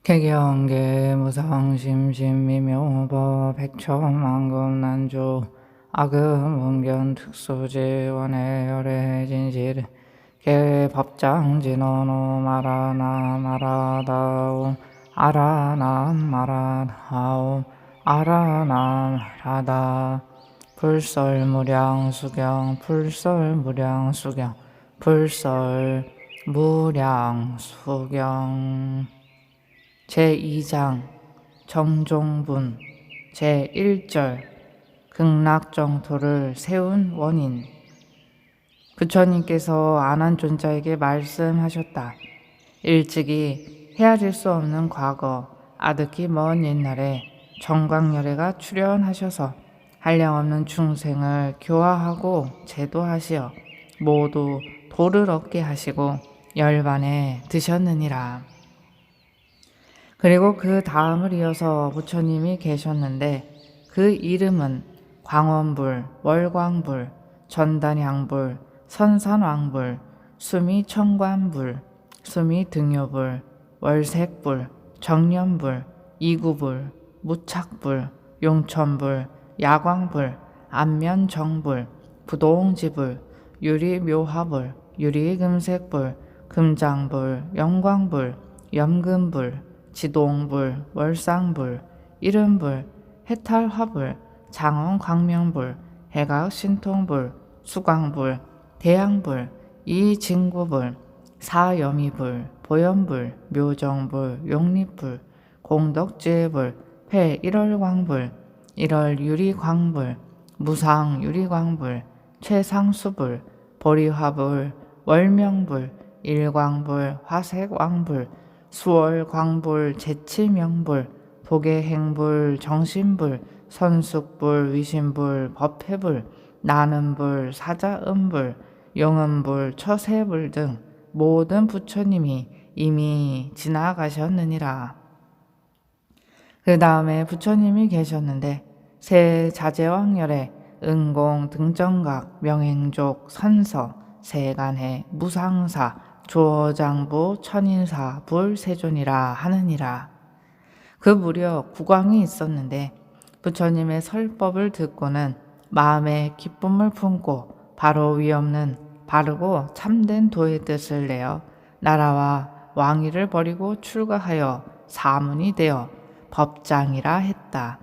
개경계 무상심심미묘법 백천만금난조 악음음견 특수지원의 열애진실 개법장진언어 마라나 마라다오 아라나 마라다오 아라나 마라다 불설무량수경 불설무량수경 불설무량수경 제2장 정종분 제1절 극락정토를 세운 원인. 부처님께서 아난존자에게 말씀하셨다. 일찍이 헤아릴 수 없는 과거 아득히 먼 옛날에 정광열애가 출현하셔서 한량없는 중생을 교화하고 제도하시어 모두 도를 얻게 하시고 열반에 드셨느니라. 그리고 그 다음을 이어서 부처님이 계셨는데 그 이름은 광원불, 월광불, 전단향불, 선산왕불, 수미청관불, 수미등요불, 월색불, 정념불, 이구불, 무착불, 용천불, 야광불, 안면정불, 부동지불, 유리묘화불, 유리금색불, 금장불, 영광불, 염금불, 지동불, 월상불, 이름불, 해탈화불, 장원광명불, 해각신통불, 수광불, 대양불, 이진구불, 사여미불, 보현불, 묘정불, 용립불, 공덕지혜불, 폐일월광불, 일월유리광불, 무상유리광불, 최상수불, 보리화불, 월명불, 일광불, 화색왕불, 수월광불, 제치명불, 도계행불, 정신불, 선숙불, 위신불, 법회불, 나는불, 사자음불, 용음불, 처세불 등 모든 부처님이 이미 지나가셨느니라. 그 다음에 부처님이 계셨는데 세 자제왕열에 은공, 등정각, 명행족, 선서, 세간해, 무상사, 조어장부, 천인사, 불세존이라 하느니라. 그 무려 국왕이 있었는데 부처님의 설법을 듣고는 마음에 기쁨을 품고 바로 위없는 바르고 참된 도의 뜻을 내어 나라와 왕위를 버리고 출가하여 사문이 되어 법장이라 했다.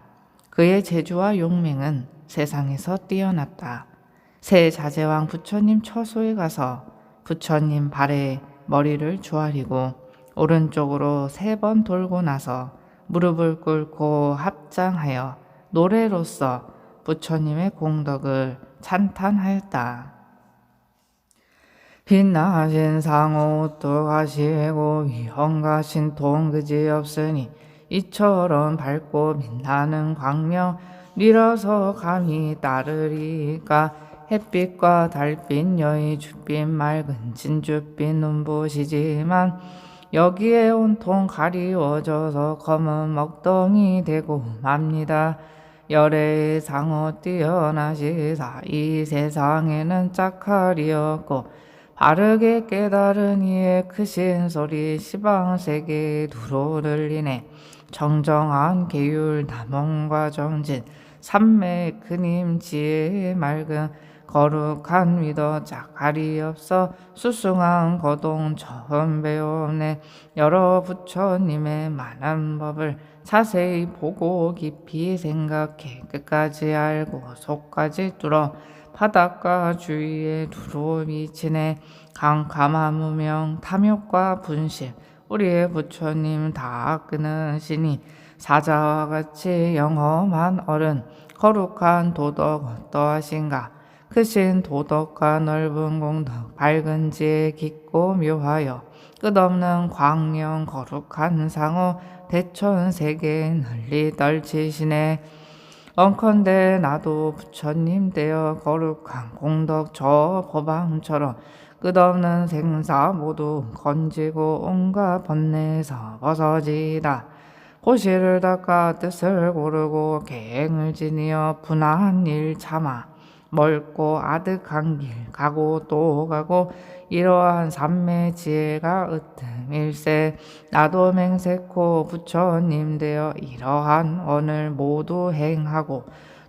그의 재주와 용맹은 세상에서 뛰어났다. 새 자제왕 부처님 처소에 가서 부처님 발에 머리를 조아리고 오른쪽으로 3번 돌고 나서 무릎을 꿇고 합장하여 노래로써 부처님의 공덕을 찬탄하였다. 빛나신 상호 또하시고 위험가신 통 그지없으니 이처럼 밝고 빛나는 광명 밀어서 감히 따르리까 햇빛과 달빛 여의 줏빛 맑은 진주빛 눈부시지만 여기에 온통 가리워져서 검은 먹덩이 되고 맙니다. 열애의 상호 뛰어나시사 이 세상에는 짝칼이 없고 바르게 깨달은 이의 크신 소리 시방세계에 두루 들리네. 정정한 계율 남원과 정진 삼매 그님 지혜의 맑은 거룩한 위도 짝갈이 없어 수승한 거동 처음 배웠네. 여러 부처님의 많은 법을 자세히 보고 깊이 생각해 끝까지 알고 속까지 뚫어 바닷가 주위에 두루 미치네. 캄캄한 무명 탐욕과 분실 우리의 부처님 다 끊으시니 사자와 같이 영험한 어른 거룩한 도덕 어떠하신가. 크신 도덕과 넓은 공덕 밝은 지혜 깊고 묘하여 끝없는 광명 거룩한 상호 대천세계 널리 떨치시네. 언컨대 나도 부처님 되어 거룩한 공덕 저 법왕처럼 끝없는 생사 모두 건지고 온갖 번뇌에서 벗어지다. 고시를 닦아 뜻을 고르고 계행을 지니어 분한 일 참아 멀고 아득한 길 가고 또 가고 이러한 삼매 지혜가 으뜸일세. 나도 맹세코 부처님 되어 이러한 언을 모두 행하고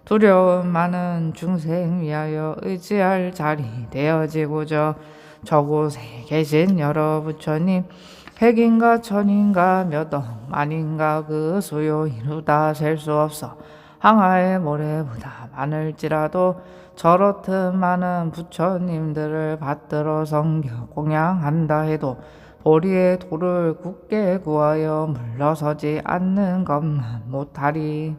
두려움 많은 중생 위하여 의지할 자리 되어지고저 저곳에 계신 여러 부처님 백인가 천인가 몇억 만인가 그 수요 이루다 셀 수 없어 항아의 모래보다 많을지라도 저렇듯 많은 부처님들을 받들어 섬겨 공양한다 해도 보리의 돌을 굳게 구하여 물러서지 않는 것만 못하리.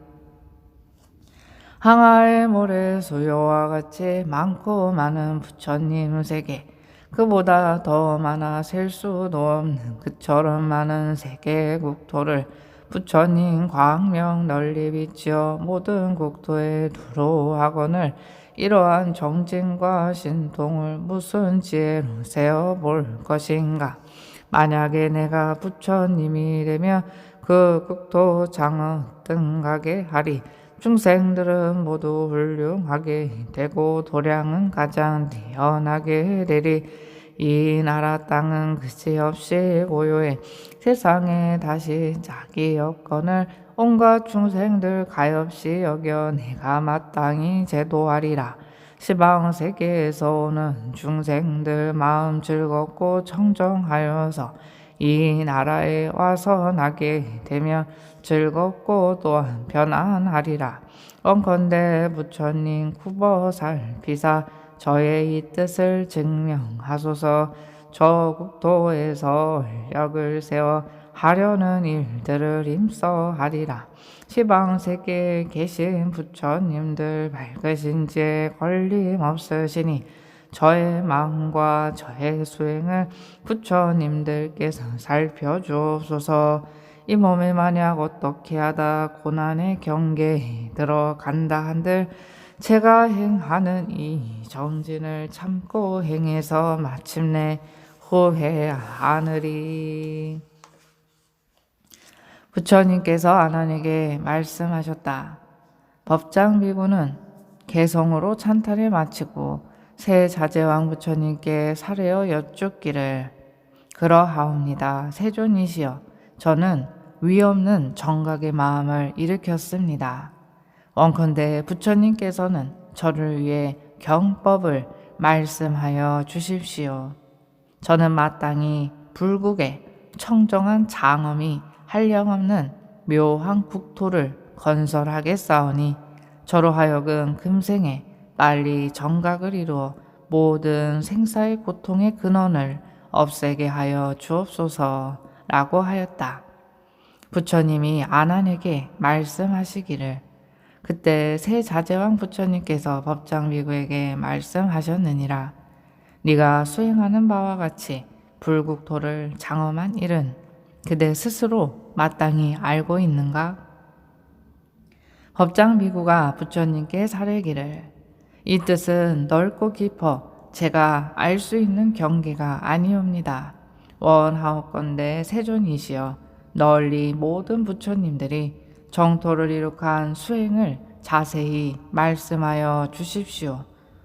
항아의 모래 수요와 같이 많고 많은 부처님 세계 그보다 더 많아 셀 수도 없는 그처럼 많은 세계의 국토를 부처님 광명 널리 비치어 모든 국토에 두루 하거늘 이러한 정진과 신통을 무슨 지혜로 세어볼 것인가. 만약에 내가 부처님이 되면 그 국토 장엄등하게 하리. 중생들은 모두 훌륭하게 되고 도량은 가장 뛰어나게 되리. 이 나라 땅은 그지없이 고요해 세상에 다시 짝이 없거늘 온갖 중생들 가엾이 여겨 내가 마땅히 제도하리라. 시방세계에서 오는 중생들 마음 즐겁고 청정하여서 이 나라에 와서 나게 되면 즐겁고 또한 편안하리라. 원컨대 부처님 구버살피사 저의 이 뜻을 증명하소서. 저 국토에서 인력을 세워 하려는 일들을 힘써하리라. 시방세계에 계신 부처님들 밝으신 지에 걸림없으시니 저의 마음과 저의 수행을 부처님들께서 살펴주옵소서. 이 몸이 만약 어떻게 하다 고난의 경계에 들어간다 한들 제가 행하는 이 정진을 참고 행해서 마침내 후회하느리. 부처님께서 아난에게 말씀하셨다. 법장비구는 개성으로 찬탈을 마치고 새 자제왕 부처님께 사례어 여쭙기를 그러하옵니다. 세존이시여, 저는 위없는 정각의 마음을 일으켰습니다. 원컨대 부처님께서는 저를 위해 경법을 말씀하여 주십시오. 저는 마땅히 불국의 청정한 장엄이 한량없는 묘한 국토를 건설하겠사오니 저로 하여금 금생에 빨리 정각을 이루어 모든 생사의 고통의 근원을 없애게 하여 주옵소서라고 하였다. 부처님이 아난에게 말씀하시기를 그때 새 자제왕 부처님께서 법장비구에게 말씀하셨느니라. 네가 수행하는 바와 같이 불국토를 장엄한 일은 그대 스스로 마땅히 알고 있는가? 법장비구가 부처님께 사례기를 이 뜻은 넓고 깊어 제가 알 수 있는 경계가 아니옵니다. 원하옵건대 세존이시여, 널리 모든 부처님들이 정토를 이룩한 수행을 자세히 말씀하여 주십시오.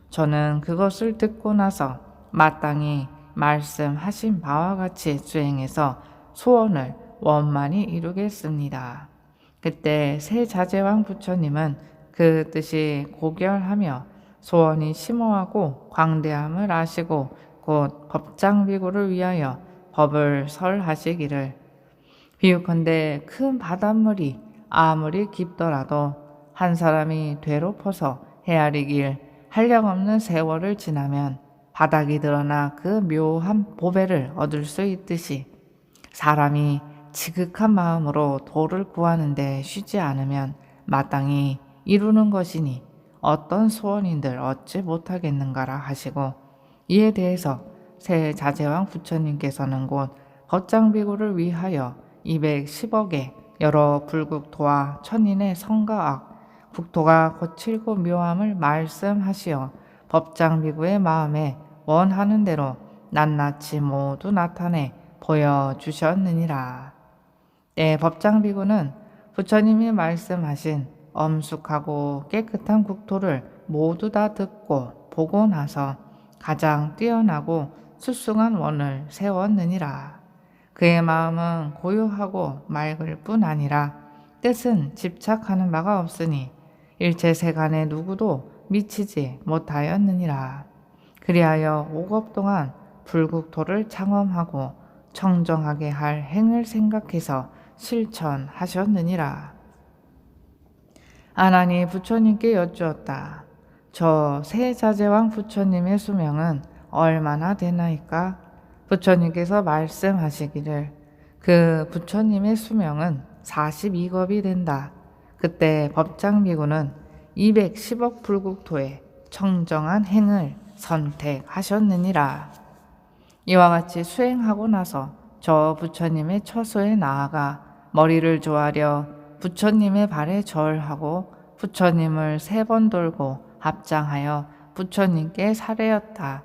저는 그것을 듣고 나서 마땅히 말씀하신 바와 같이 수행해서 소원을 원만히 이루겠습니다. 그때 새 자제왕 부처님은 그 뜻이 고결하며 소원이 심오하고 광대함을 아시고 곧 법장비구를 위하여 법을 설하시기를 비유컨대 큰 바닷물이 아무리 깊더라도 한 사람이 되로퍼서 헤아리길 한량없는 세월을 지나면 바닥이 드러나 그 묘한 보배를 얻을 수 있듯이 사람이 지극한 마음으로 도를 구하는데 쉬지 않으면 마땅히 이루는 것이니 어떤 소원인들 얻지 못하겠는가라 하시고 이에 대해서 새 자제왕 부처님께서는 곧 법장비구를 위하여 210억의 여러 불국토와 천인의 성가악 국토가 거칠고 묘함을 말씀하시어 법장비구의 마음에 원하는 대로 낱낱이 모두 나타내 보여주셨느니라. 때 법장비구는 부처님이 말씀하신 엄숙하고 깨끗한 국토를 모두 다 듣고 보고 나서 가장 뛰어나고 수승한 원을 세웠느니라. 그의 마음은 고요하고 맑을 뿐 아니라 뜻은 집착하는 바가 없으니 일체 세간에 누구도 미치지 못하였느니라. 그리하여 5급 동안 불국토를 창엄하고 청정하게 할 행을 생각해서 실천하셨느니라. 아난이 부처님께 여쭈었다. 저 세자제왕 부처님의 수명은 얼마나 되나이까? 부처님께서 말씀하시기를 그 부처님의 수명은 42겁이 된다. 그때 법장비구는 210억 불국토에 청정한 행을 선택하셨느니라. 이와 같이 수행하고 나서 저 부처님의 처소에 나아가 머리를 조아려 부처님의 발에 절하고 부처님을 3번 돌고 합장하여 부처님께 사례였다.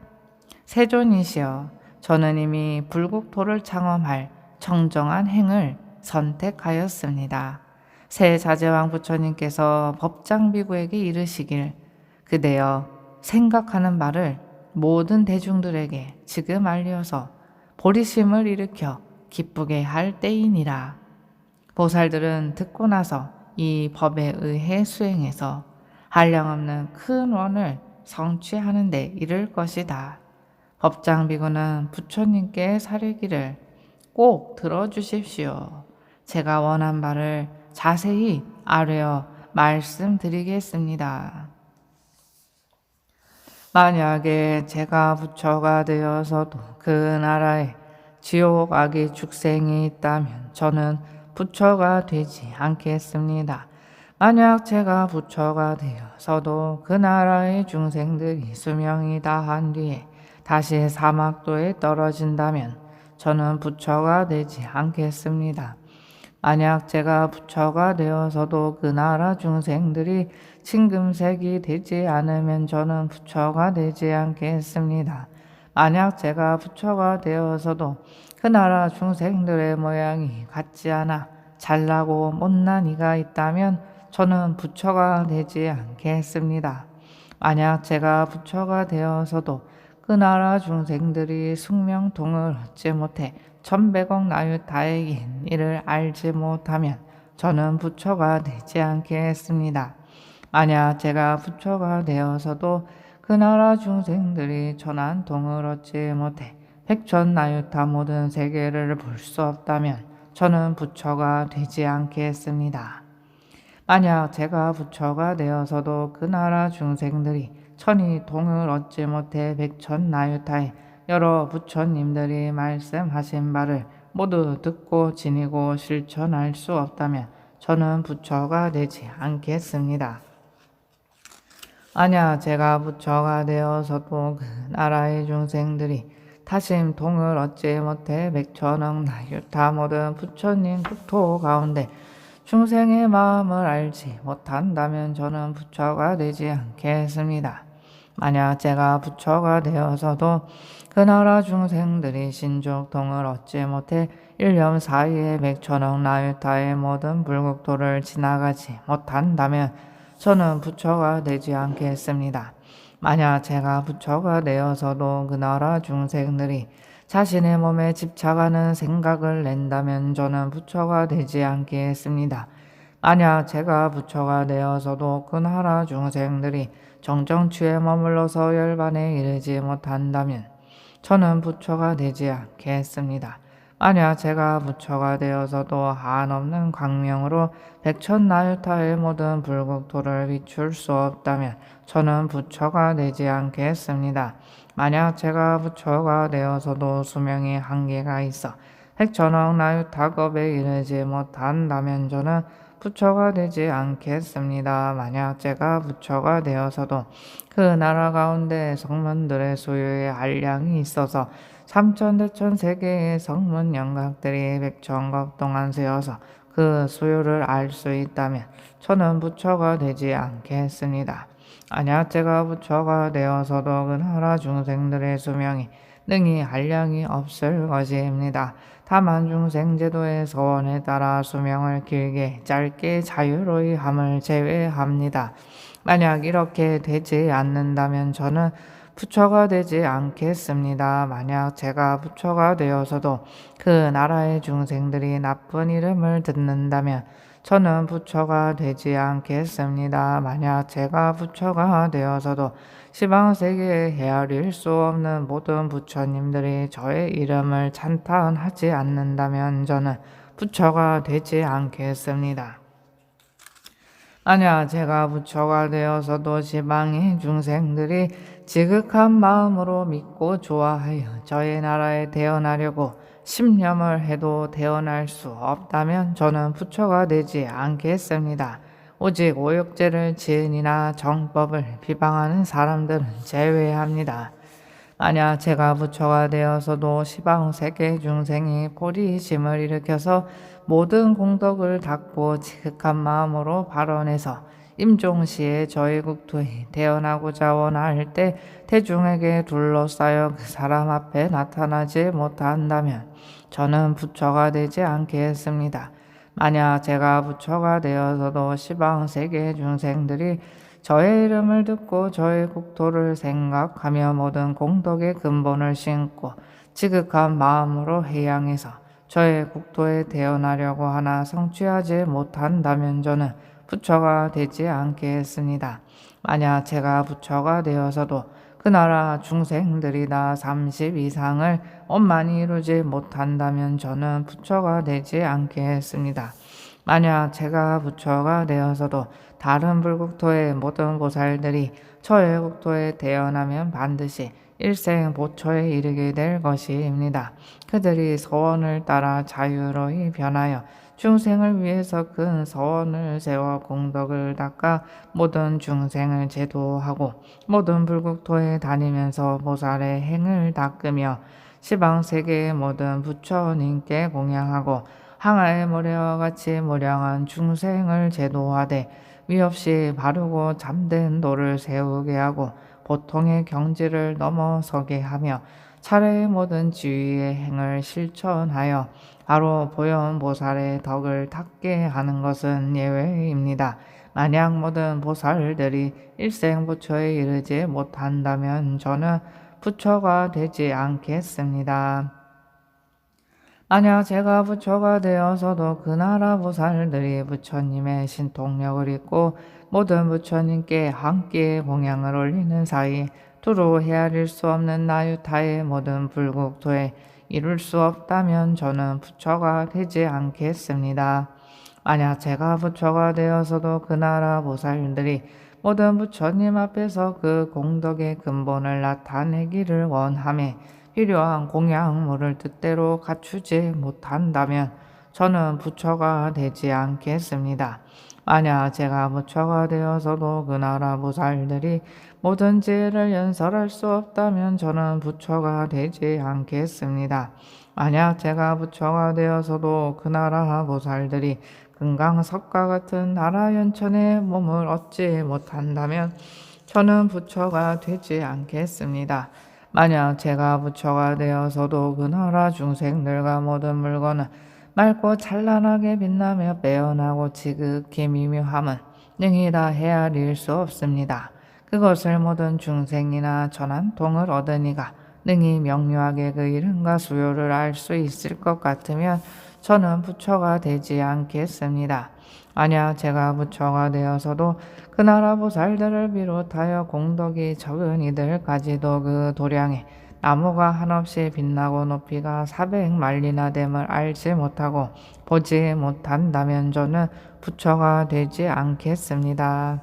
세존이시여, 저는 이미 불국토를 창엄할 청정한 행을 선택하였습니다. 새 자제왕 부처님께서 법장비구에게 이르시길 그대여 생각하는 바를 모든 대중들에게 지금 알려서 보리심을 일으켜 기쁘게 할 때이니라. 보살들은 듣고 나서 이 법에 의해 수행해서 한량없는 큰 원을 성취하는 데 이를 것이다. 법장비구는 부처님께 사르기를 꼭 들어주십시오. 제가 원한 바를 자세히 아뢰어 말씀드리겠습니다. 만약에 제가 부처가 되어서도 그 나라에 지옥 악의 축생이 있다면 저는 부처가 되지 않겠습니다. 만약 제가 부처가 되어서도 그 나라의 중생들이 수명이 다한 뒤에 다시 사막도에 떨어진다면 저는 부처가 되지 않겠습니다. 만약 제가 부처가 되어서도 그 나라 중생들이 칭금색이 되지 않으면 저는 부처가 되지 않겠습니다. 만약 제가 부처가 되어서도 그 나라 중생들의 모양이 같지 않아 잘나고 못난 이가 있다면 저는 부처가 되지 않겠습니다. 만약 제가 부처가 되어서도 그 나라 중생들이 숙명통을 얻지 못해 1100억 나유타액인 이를 알지 못하면 저는 부처가 되지 않겠습니다. 만약 제가 부처가 되어서도 그 나라 중생들이 천안통을 얻지 못해 백천나유타 모든 세계를 볼 수 없다면 저는 부처가 되지 않겠습니다. 만약 제가 부처가 되어서도 그 나라 중생들이 천이통을 얻지 못해 백천나유타의 여러 부처님들이 말씀하신 바를 모두 듣고 지니고 실천할 수 없다면 저는 부처가 되지 않겠습니다. 만약 제가 부처가 되어서도 그 나라의 중생들이 타심통을 얻지 못해 백천억 나유타 모든 부처님 국토 가운데 중생의 마음을 알지 못한다면 저는 부처가 되지 않겠습니다. 만약 제가 부처가 되어서도 그 나라 중생들이 신족통을 얻지 못해 1년 사이에 백천억 나유타의 모든 불국토를 지나가지 못한다면 저는 부처가 되지 않겠습니다. 만약 제가 부처가 되어서도 그 나라 중생들이 자신의 몸에 집착하는 생각을 낸다면 저는 부처가 되지 않겠습니다. 만약 제가 부처가 되어서도 그 나라 중생들이 정정취에 머물러서 열반에 이르지 못한다면 저는 부처가 되지 않겠습니다. 만약 제가 부처가 되어서도 한없는 광명으로 백천나유타의 모든 불국토를 비출 수 없다면 저는 부처가 되지 않겠습니다. 만약 제가 부처가 되어서도 수명이 한계가 있어 백천억 나유타급에 이르지 못한다면 저는 부처가 되지 않겠습니다. 만약 제가 부처가 되어서도 그 나라 가운데 성문들의 소유에 한량이 있어서 삼천대천 세계의 성문 영각들이 백천겁 동안 세어서 그 소유를 알 수 있다면 저는 부처가 되지 않겠습니다. 만약 제가 부처가 되어서도 그 나라 중생들의 수명이 능히 한량이 없을 것입니다. 다만 중생제도의 서원에 따라 수명을 길게 짧게 자유로이 함을 제외합니다. 만약 이렇게 되지 않는다면 저는 부처가 되지 않겠습니다. 만약 제가 부처가 되어서도 그 나라의 중생들이 나쁜 이름을 듣는다면 저는 부처가 되지 않겠습니다. 만약 제가 부처가 되어서도 시방세계에 헤아릴 수 없는 모든 부처님들이 저의 이름을 찬탄하지 않는다면 저는 부처가 되지 않겠습니다. 만약 제가 부처가 되어서도 지방의 중생들이 지극한 마음으로 믿고 좋아하여 저의 나라에 태어나려고 심념을 해도 태어날 수 없다면 저는 부처가 되지 않겠습니다. 오직 오욕죄를 지은이나 정법을 비방하는 사람들은 제외합니다. 만약 제가 부처가 되어서도 시방세계 중생이 포리심을 일으켜서 모든 공덕을 닦고 지극한 마음으로 발언해서 임종시에 저희 국토에 태어나고자 원할 때 대중에게 둘러싸여 그 사람 앞에 나타나지 못한다면 저는 부처가 되지 않겠습니다. 만약 제가 부처가 되어서도 시방세계 중생들이 저의 이름을 듣고 저의 국토를 생각하며 모든 공덕의 근본을 신고 지극한 마음으로 해양해서 저의 국토에 태어나려고 하나 성취하지 못한다면 저는 부처가 되지 않겠습니다. 만약 제가 부처가 되어서도 그 나라 중생들이 다 30 이상을 원만히 이루지 못한다면 저는 부처가 되지 않겠습니다. 만약 제가 부처가 되어서도 다른 불국토의 모든 보살들이 저의 국토에 태어나면 반드시 일생 보초에 이르게 될 것입니다. 그들이 서원을 따라 자유로이 변하여 중생을 위해서 큰 서원을 세워 공덕을 닦아 모든 중생을 제도하고 모든 불국토에 다니면서 보살의 행을 닦으며 시방세계의 모든 부처님께 공양하고 항아의 모래와 같이 무량한 중생을 제도하되 위없이 바르고 참된 도를 세우게 하고 보통의 경지를 넘어서게 하며 차례의 모든 지위의 행을 실천하여 바로 보현보살의 덕을 닦게 하는 것은 예외입니다. 만약 모든 보살들이 일생부처에 이르지 못한다면 저는 부처가 되지 않겠습니다. 만약 제가 부처가 되어서도 그 나라 보살들이 부처님의 신통력을 잊고 모든 부처님께 함께 공양을 올리는 사이 두루 헤아릴 수 없는 나유타의 모든 불국토에 이룰 수 없다면 저는 부처가 되지 않겠습니다. 만약 제가 부처가 되어서도 그 나라 보살들이 모든 부처님 앞에서 그 공덕의 근본을 나타내기를 원하며 필요한 공양물을 뜻대로 갖추지 못한다면 저는 부처가 되지 않겠습니다. 만약 제가 부처가 되어서도 그 나라 보살들이 모든 지혜를 연설할 수 없다면 저는 부처가 되지 않겠습니다. 만약 제가 부처가 되어서도 그 나라 보살들이 금강석과 같은 나라 연천의 몸을 얻지 못한다면 저는 부처가 되지 않겠습니다. 만약 제가 부처가 되어서도 그 나라 중생들과 모든 물건은 맑고 찬란하게 빛나며 빼어나고 지극히 미묘함은 능히 다 헤아릴 수 없습니다. 그것을 모든 중생이나 천한통을 얻으니가 능히 명료하게 그 이름과 수요를 알 수 있을 것 같으면 저는 부처가 되지 않겠습니다. 만약 제가 부처가 되어서도 그 나라 보살들을 비롯하여 공덕이 적은 이들까지도 그 도량에 나무가 한없이 빛나고 높이가 400만리나 됨을 알지 못하고 보지 못한다면 저는 부처가 되지 않겠습니다.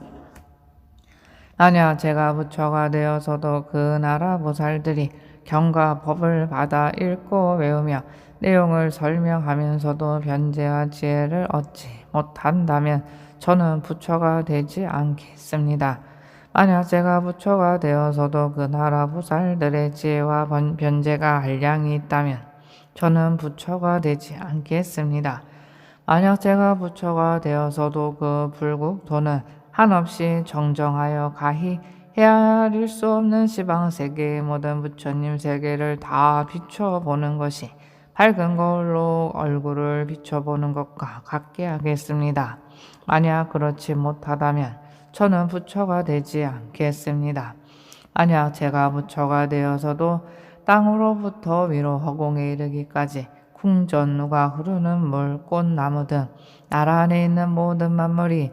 만약 제가 부처가 되어서도 그 나라 보살들이 경과 법을 받아 읽고 외우며 내용을 설명하면서도 변제와 지혜를 얻지 못한다면 저는 부처가 되지 않겠습니다. 만약 제가 부처가 되어서도 그 나라 보살들의 지혜와 변제가 한량이 있다면 저는 부처가 되지 않겠습니다. 만약 제가 부처가 되어서도 그 불국토는 한없이 정정하여 가히 헤아릴 수 없는 시방세계의 모든 부처님 세계를 다 비춰보는 것이 밝은 거울로 얼굴을 비춰보는 것과 같게 하겠습니다. 만약 그렇지 못하다면 저는 부처가 되지 않겠습니다. 만약 제가 부처가 되어서도 땅으로부터 위로 허공에 이르기까지 궁전루가 흐르는 물, 꽃나무 등 나라 안에 있는 모든 만물이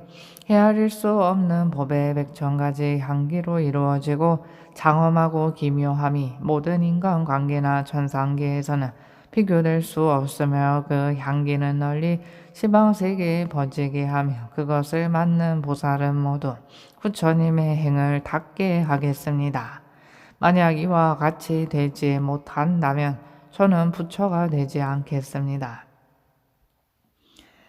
헤아릴 수 없는 법의 백천가지 향기로 이루어지고 장엄하고 기묘함이 모든 인간관계나 천상계에서는 비교될 수 없으며 그 향기는 널리 시방세계에 퍼지게 하며 그것을 맡는 보살은 모두 부처님의 행을 닿게 하겠습니다. 만약 이와 같이 되지 못한다면 저는 부처가 되지 않겠습니다.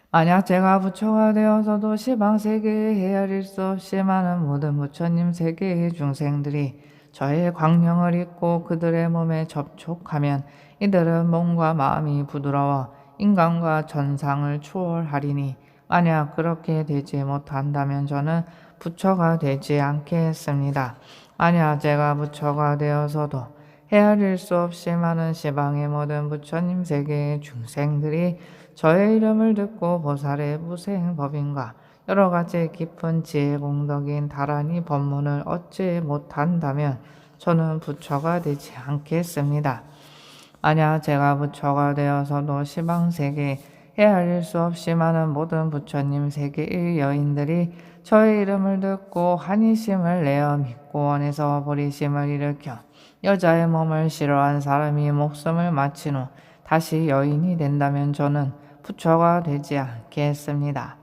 만약 제가 부처가 되어서도 시방세계에 헤아릴 수 없이 많은 모든 부처님 세계의 중생들이 저의 광명을 입고 그들의 몸에 접촉하면 이들은 몸과 마음이 부드러워 인간과 천상을 추월하리니 만약 그렇게 되지 못한다면 저는 부처가 되지 않겠습니다. 만약 제가 부처가 되어서도 헤아릴 수 없이 많은 시방의 모든 부처님 세계의 중생들이 저의 이름을 듣고 보살의 무생법인과 여러 가지 깊은 지혜 공덕인 다란히 법문을 얻지 못한다면 저는 부처가 되지 않겠습니다. 만약 제가 부처가 되어서도 시방세계에 헤아릴 수 없이 많은 모든 부처님 세계의 여인들이 저의 이름을 듣고 한이심을 내어 믿고 원해서 보리심을 일으켜 여자의 몸을 싫어한 사람이 목숨을 마친 후 다시 여인이 된다면 저는 부처가 되지 않겠습니다.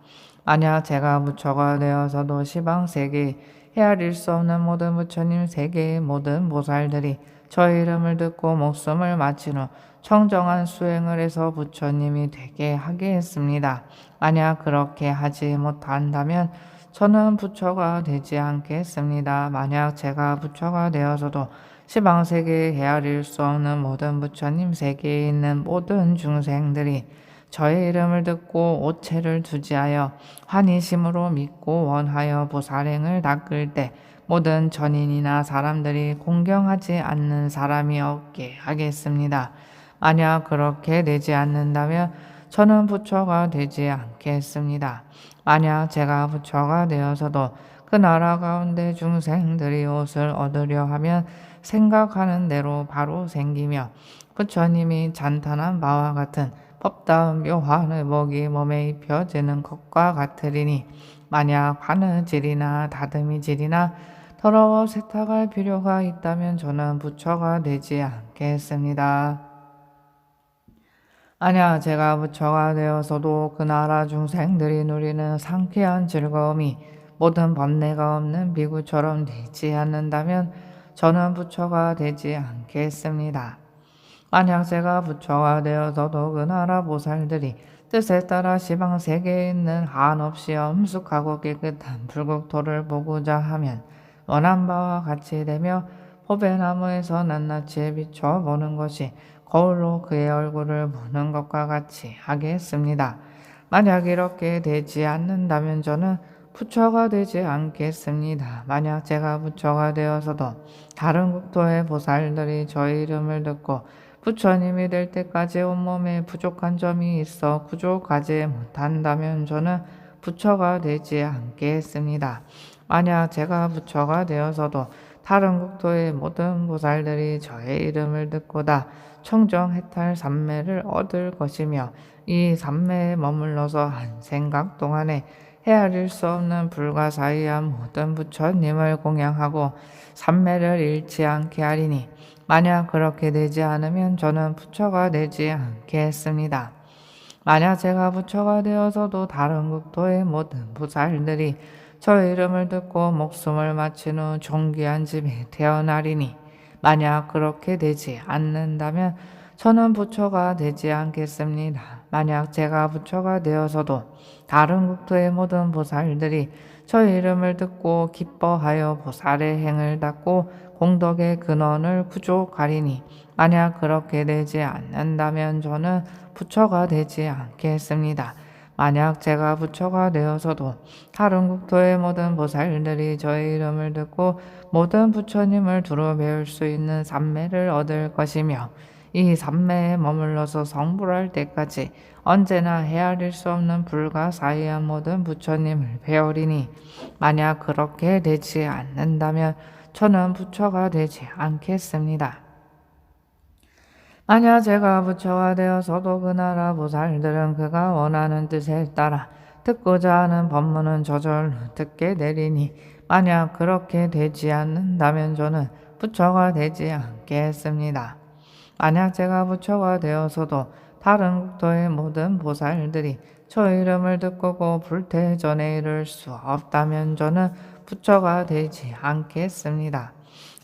만약 제가 부처가 되어서도 시방세계에 헤아릴 수 없는 모든 부처님 세계의 모든 보살들이 저의 이름을 듣고 목숨을 마친 후 청정한 수행을 해서 부처님이 되게 하겠습니다. 만약 그렇게 하지 못한다면 저는 부처가 되지 않겠습니다. 만약 제가 부처가 되어서도 시방세계에 헤아릴 수 없는 모든 부처님 세계에 있는 모든 중생들이 저의 이름을 듣고 오체를 두지하여 환희심으로 믿고 원하여 보살행을 닦을 때 모든 전인이나 사람들이 공경하지 않는 사람이 없게 하겠습니다. 만약 그렇게 되지 않는다면 저는 부처가 되지 않겠습니다. 만약 제가 부처가 되어서도 그 나라 가운데 중생들이 옷을 얻으려 하면 생각하는 대로 바로 생기며 부처님이 찬탄한 바와 같은 법다운 묘한 의복이 몸에 입혀지는 것과 같으리니 만약 바느질이나 다듬이질이나 더러워 세탁할 필요가 있다면 저는 부처가 되지 않겠습니다. 만약 제가 부처가 되어서도 그 나라 중생들이 누리는 상쾌한 즐거움이 모든 번뇌가 없는 비구처럼 되지 않는다면 저는 부처가 되지 않겠습니다. 만약 제가 부처가 되어서도 그 나라 보살들이 뜻에 따라 시방세계에 있는 한없이 엄숙하고 깨끗한 불국토를 보고자 하면 원한 바와 같이 되며 법의 나무에서 낱낱이 비춰보는 것이 거울로 그의 얼굴을 보는 것과 같이 하겠습니다. 만약 이렇게 되지 않는다면 저는 부처가 되지 않겠습니다. 만약 제가 부처가 되어서도 다른 국토의 보살들이 저의 이름을 듣고 부처님이 될 때까지 온몸에 부족한 점이 있어 구족하지 못한다면 저는 부처가 되지 않겠습니다. 만약 제가 부처가 되어서도 다른 국토의 모든 보살들이 저의 이름을 듣고다 청정해탈 삼매를 얻을 것이며 이 삼매에 머물러서 한 생각 동안에 헤아릴 수 없는 불가사의한 모든 부처님을 공양하고 삼매를 잃지 않게 하리니 만약 그렇게 되지 않으면 저는 부처가 되지 않겠습니다. 만약 제가 부처가 되어서도 다른 국토의 모든 보살들이 저의 이름을 듣고 목숨을 마친 후 존귀한 집에 태어나리니 만약 그렇게 되지 않는다면 저는 부처가 되지 않겠습니다. 만약 제가 부처가 되어서도 다른 국토의 모든 보살들이 저의 이름을 듣고 기뻐하여 보살의 행을 닦고 공덕의 근원을 구족하리니 만약 그렇게 되지 않는다면 저는 부처가 되지 않겠습니다. 만약 제가 부처가 되어서도 다른 국토의 모든 보살들이 저의 이름을 듣고 모든 부처님을 두루 배울 수 있는 삼매를 얻을 것이며 이 삼매에 머물러서 성불할 때까지 언제나 헤아릴 수 없는 불가사의한 모든 부처님을 배우리니 만약 그렇게 되지 않는다면 저는 부처가 되지 않겠습니다. 만약 제가 부처가 되어서도 그 나라 보살들은 그가 원하는 뜻에 따라 듣고자 하는 법문은 저절로 듣게 되리니 만약 그렇게 되지 않는다면 저는 부처가 되지 않겠습니다. 만약 제가 부처가 되어서도 다른 국토의 모든 보살들이 저 이름을 듣고 불태전에 이를 수 없다면 저는 부처가 되지 않겠습니다.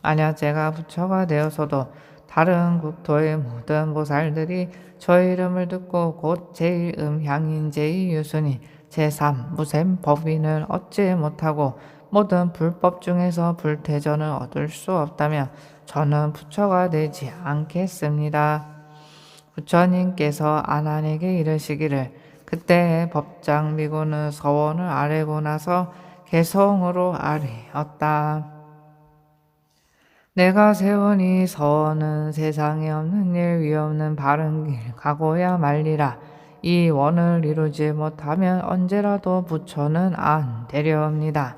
만약 제가 부처가 되어서도 다른 국토의 모든 보살들이 저 이름을 듣고 곧 제1음향인 제2유순인 제3 무샘법인을 얻지 못하고 모든 불법 중에서 불태전을 얻을 수 없다면 저는 부처가 되지 않겠습니다. 부처님께서 아난에게 이르시기를 그때 법장 비구는 서원을 아뢰고 나서 개성으로 아뢰었다. 내가 세운 이 서원은 세상에 없는 일 위없는 바른 길 가고야 말리라. 이 원을 이루지 못하면 언제라도 부처는 안 되려옵니다.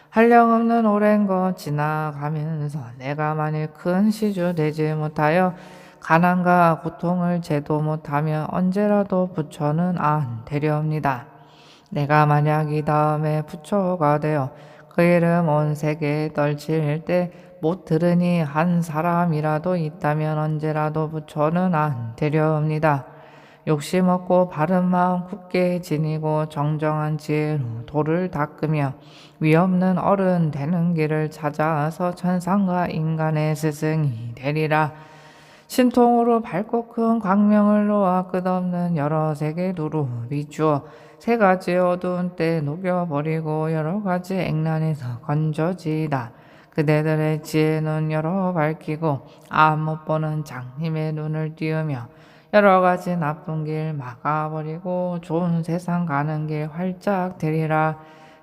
한량없는 오랜 것 지나가면서 내가 만일 큰 시주 되지 못하여 가난과 고통을 제도 못하면 언제라도 부처는 안 되려옵니다. 내가 만약 이 다음에 부처가 되어 그 이름 온 세계에 떨칠 때 못 들으니 한 사람이라도 있다면 언제라도 부처는 안 되려옵니다. 욕심 없고 바른 마음 굳게 지니고 정정한 지혜로 도를 닦으며 위없는 어른 되는 길을 찾아서 천상과 인간의 스승이 되리라. 신통으로 밝고 큰 광명을 놓아 끝없는 여러 세계 두루 비추어 세 가지 어두운 때 녹여버리고 여러 가지 액난에서 건져지이다. 그대들의 지혜는 여러 밝히고 안 못 보는 장님의 눈을 띄우며 여러 가지 나쁜 길 막아버리고 좋은 세상 가는 길 활짝 되리라.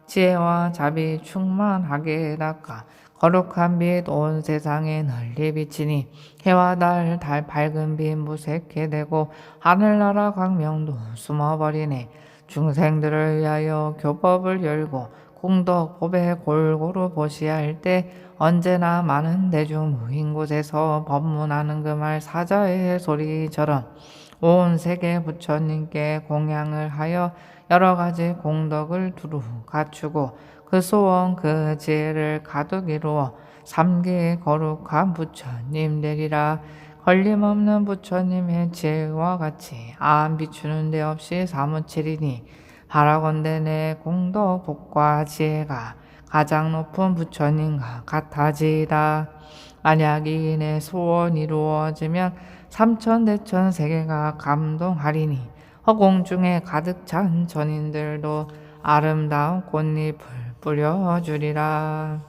지혜와 자비 충만하게 닦아 거룩한 빛 온 세상에 널리 비치니 해와 달 밝은 빛 무색해 되고 하늘나라 광명도 숨어버리네. 중생들을 위하여 교법을 열고 공덕 법에 골고루 보시할 때 언제나 많은 대중 모인 곳에서 법문하는 그 말 사자의 소리처럼 온 세계 부처님께 공양을 하여 여러 가지 공덕을 두루 갖추고 그 소원 그 지혜를 가득 이루어 삼계의 거룩한 부처님 되리라. 걸림없는 부처님의 지혜와 같이 안 비추는 데 없이 사무치리니 바라건대 내 공덕 복과 지혜가 가장 높은 부처님과 같아지이다. 만약 이 내 소원 이루어지면 삼천대천 세계가 감동하리니 허공 중에 가득 찬 전인들도 아름다운 꽃잎을 뿌려주리라.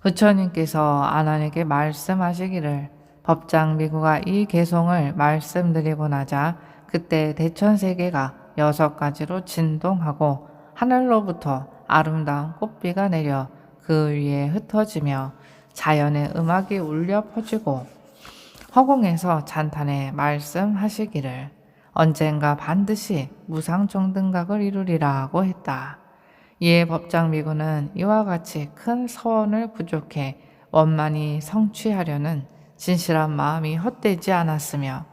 부처님께서 아난에게 말씀하시기를 법장 비구가 이 개송을 말씀드리고 나자 그때 대천세계가 6가지로 진동하고 하늘로부터 아름다운 꽃비가 내려 그 위에 흩어지며 자연의 음악이 울려 퍼지고 허공에서 찬탄에 말씀하시기를 언젠가 반드시 무상정등각을 이루리라고 했다. 이에 법장비구는 이와 같이 큰 서원을 부족해 원만히 성취하려는 진실한 마음이 헛되지 않았으며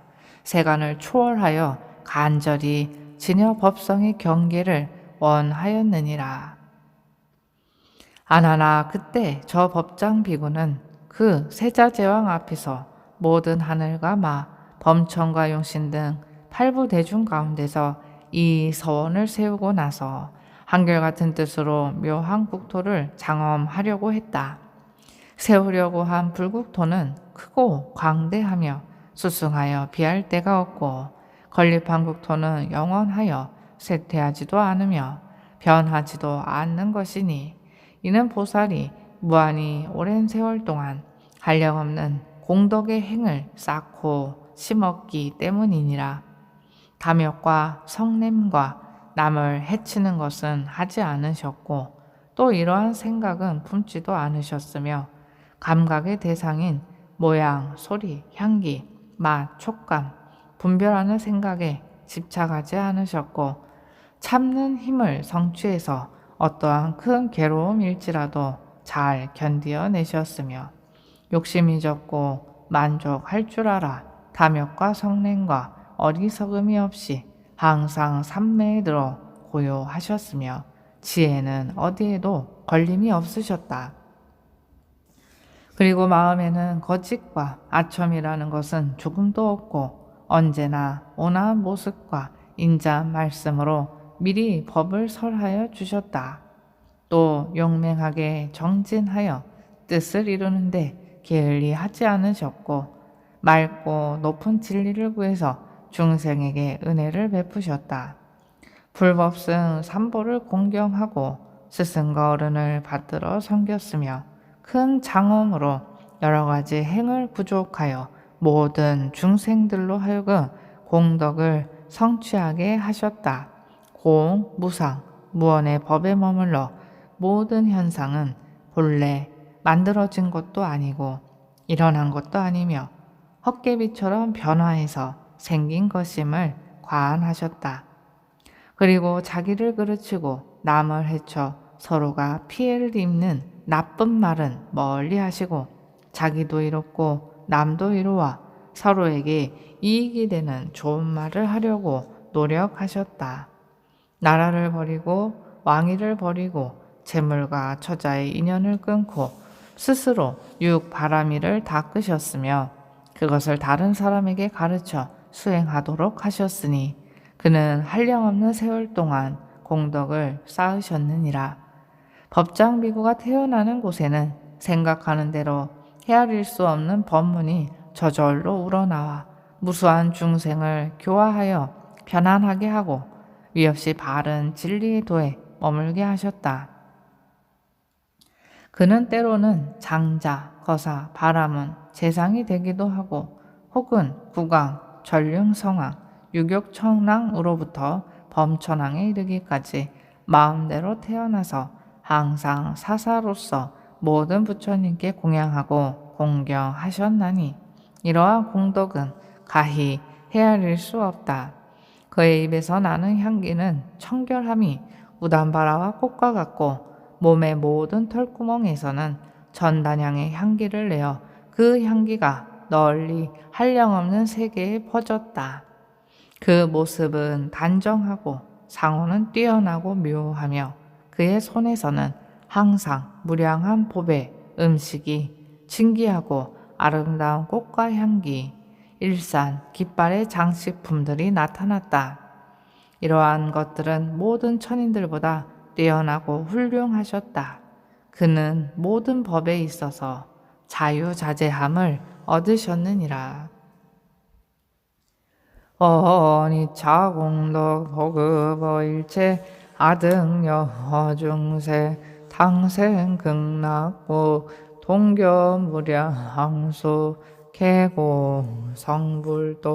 세간을 초월하여 간절히 진여 법성의 경계를 원하였느니라. 아나나 그때 저 법장 비구는 그 세자제왕 앞에서 모든 하늘과 마, 범천과 용신 등 팔부대중 가운데서 이 서원을 세우고 나서 한결같은 뜻으로 묘한 국토를 장엄하려고 했다. 세우려고 한 불국토는 크고 광대하며 수승하여 비할 데가 없고 건립한 국토는 영원하여 쇠퇴하지도 않으며 변하지도 않는 것이니 이는 보살이 무한히 오랜 세월 동안 한량없는 공덕의 행을 쌓고 심었기 때문이니라. 탐욕과 성냄과 남을 해치는 것은 하지 않으셨고 또 이러한 생각은 품지도 않으셨으며 감각의 대상인 모양, 소리, 향기, 맛, 촉감, 분별하는 생각에 집착하지 않으셨고 참는 힘을 성취해서 어떠한 큰 괴로움일지라도 잘 견디어내셨으며 욕심이 적고 만족할 줄 알아 탐욕과 성냄과 어리석음이 없이 항상 삼매에 들어 고요하셨으며 지혜는 어디에도 걸림이 없으셨다. 그리고 마음에는 거짓과 아첨이라는 것은 조금도 없고 언제나 온화한 모습과 인자한 말씀으로 미리 법을 설하여 주셨다. 또 용맹하게 정진하여 뜻을 이루는데 게을리 하지 않으셨고 맑고 높은 진리를 구해서 중생에게 은혜를 베푸셨다. 불법승 삼보를 공경하고 스승과 어른을 받들어 섬겼으며 큰 장엄으로 여러 가지 행을 부족하여 모든 중생들로 하여금 공덕을 성취하게 하셨다. 공, 무상, 무언의 법에 머물러 모든 현상은 본래 만들어진 것도 아니고 일어난 것도 아니며 헛개비처럼 변화해서 생긴 것임을 과안하셨다. 그리고 자기를 그르치고 남을 해쳐 서로가 피해를 입는 나쁜 말은 멀리 하시고 자기도 이롭고 남도 이루어 서로에게 이익이 되는 좋은 말을 하려고 노력하셨다. 나라를 버리고 왕위를 버리고 재물과 처자의 인연을 끊고 스스로 육바라미를 닦으셨으며 그것을 다른 사람에게 가르쳐 수행하도록 하셨으니 그는 한량없는 세월 동안 공덕을 쌓으셨느니라. 법장비구가 태어나는 곳에는 생각하는 대로 헤아릴 수 없는 법문이 저절로 우러나와 무수한 중생을 교화하여 편안하게 하고 위없이 바른 진리의 도에 머물게 하셨다. 그는 때로는 장자, 거사, 바라문, 재상이 되기도 하고 혹은 국왕, 전륜, 성왕, 유격천왕으로부터 범천왕에 이르기까지 마음대로 태어나서 항상 사사로서 모든 부처님께 공양하고 공경하셨나니 이러한 공덕은 가히 헤아릴 수 없다. 그의 입에서 나는 향기는 청결함이 우담바라와 꽃과 같고 몸의 모든 털구멍에서는 전단향의 향기를 내어 그 향기가 널리 한량없는 세계에 퍼졌다. 그 모습은 단정하고 상호는 뛰어나고 묘하며 그의 손에서는 항상 무량한 보배, 음식이 진기하고 아름다운 꽃과 향기, 일산, 깃발의 장식품들이 나타났다. 이러한 것들은 모든 천인들보다 뛰어나고 훌륭하셨다. 그는 모든 법에 있어서 자유자재함을 얻으셨느니라. 어니차 공덕 보급어 일체 아등여 중세 당생 극락고 동교무량 항수 계고 성불도